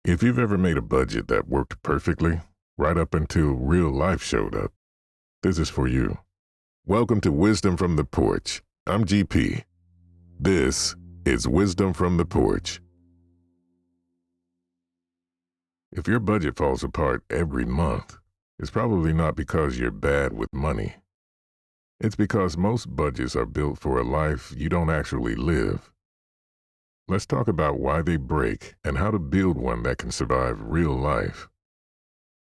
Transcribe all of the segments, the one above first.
If you've ever made a budget that worked perfectly, right up until real life showed up, this is for you. Welcome to Wisdom from the Porch. I'm GP. This is Wisdom from the Porch. If your budget falls apart every month, it's probably not because you're bad with money. It's because most budgets are built for a life you don't actually live. Let's talk about why they break and how to build one that can survive real life.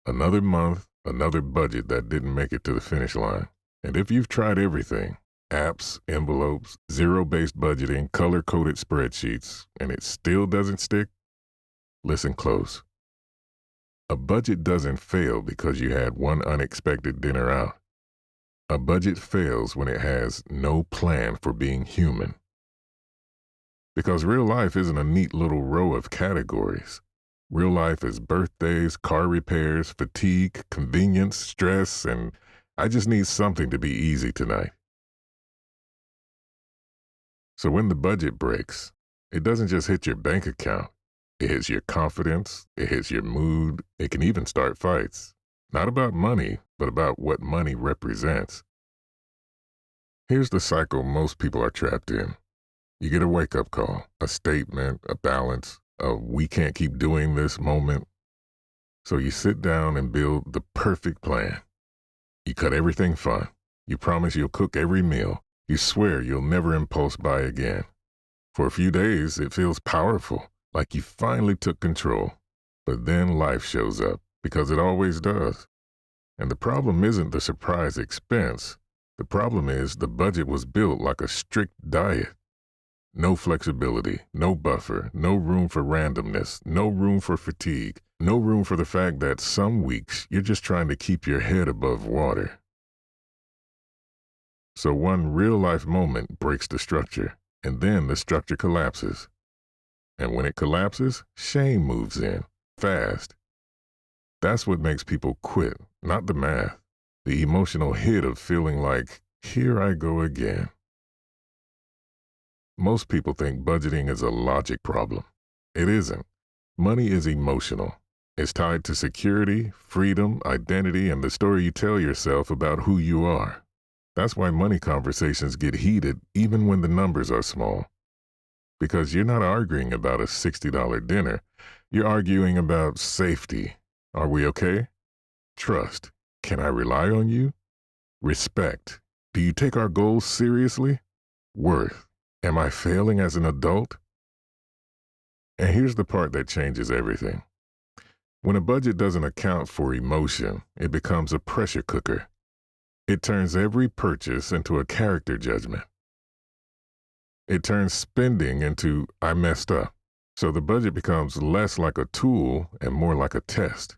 Another month, another budget that didn't make it to the finish line. And if you've tried everything, apps, envelopes, zero-based budgeting, color-coded spreadsheets, and it still doesn't stick, listen close. A budget doesn't fail because you had one unexpected dinner out. A budget fails when it has no plan for being human. Because real life isn't a neat little row of categories. Real life is birthdays, car repairs, fatigue, convenience, stress, and I just need something to be easy tonight. So when the budget breaks, it doesn't just hit your bank account. It hits your confidence, it hits your mood, it can even start fights. Not about money, but about what money represents. Here's the cycle most people are trapped in. You get a wake-up call, a statement, a balance, a we can't keep doing this moment. So you sit down and build the perfect plan. You cut everything fun. You promise you'll cook every meal. You swear you'll never impulse buy again. For a few days, it feels powerful, like you finally took control. But then life shows up, because it always does. And the problem isn't the surprise expense. The problem is the budget was built like a strict diet. No flexibility, no buffer, no room for randomness, no room for fatigue, no room for the fact that some weeks you're just trying to keep your head above water. So one real-life moment breaks the structure, and then the structure collapses. And when it collapses, shame moves in, fast. That's what makes people quit, not the math. The emotional hit of feeling like, here I go again. Most people think budgeting is a logic problem. It isn't. Money is emotional. It's tied to security, freedom, identity, and the story you tell yourself about who you are. That's why money conversations get heated even when the numbers are small. Because you're not arguing about a $60 dinner. You're arguing about safety. Are we okay? Trust. Can I rely on you? Respect. Do you take our goals seriously? Worth. Am I failing as an adult? And here's the part that changes everything. When a budget doesn't account for emotion, it becomes a pressure cooker. It turns every purchase into a character judgment. It turns spending into, I messed up. So the budget becomes less like a tool and more like a test.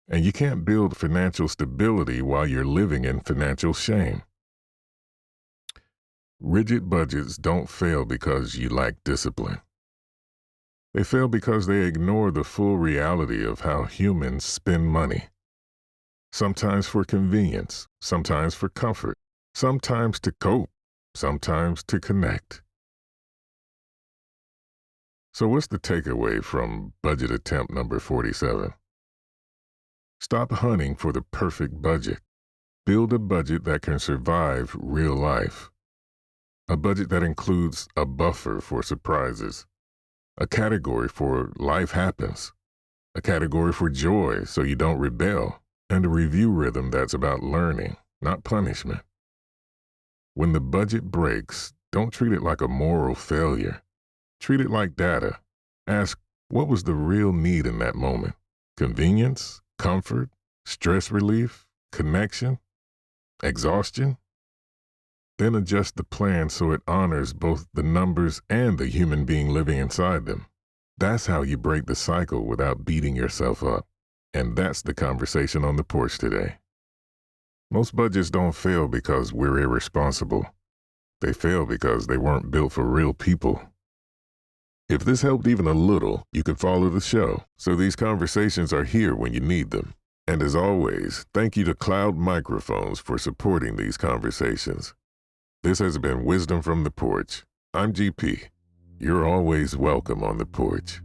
And you can't build financial stability while you're living in financial shame. Rigid budgets don't fail because you lack discipline. They fail because they ignore the full reality of how humans spend money. Sometimes for convenience, sometimes for comfort, sometimes to cope, sometimes to connect. So what's the takeaway from budget attempt number 47? Stop hunting for the perfect budget. Build a budget that can survive real life. A budget that includes a buffer for surprises, a category for life happens, a category for joy so you don't rebel, and a review rhythm that's about learning, not punishment. When the budget breaks, don't treat it like a moral failure. Treat it like data. Ask, what was the real need in that moment? Convenience, comfort, stress relief, connection, exhaustion? Then adjust the plan so it honors both the numbers and the human being living inside them. That's how you break the cycle without beating yourself up. And that's the conversation on the porch today. Most budgets don't fail because we're irresponsible. They fail because they weren't built for real people. If this helped even a little, you can follow the show, so these conversations are here when you need them. And as always, thank you to Cloud Microphones for supporting these conversations. This has been Wisdom from the Porch. I'm GP. You're always welcome on the porch.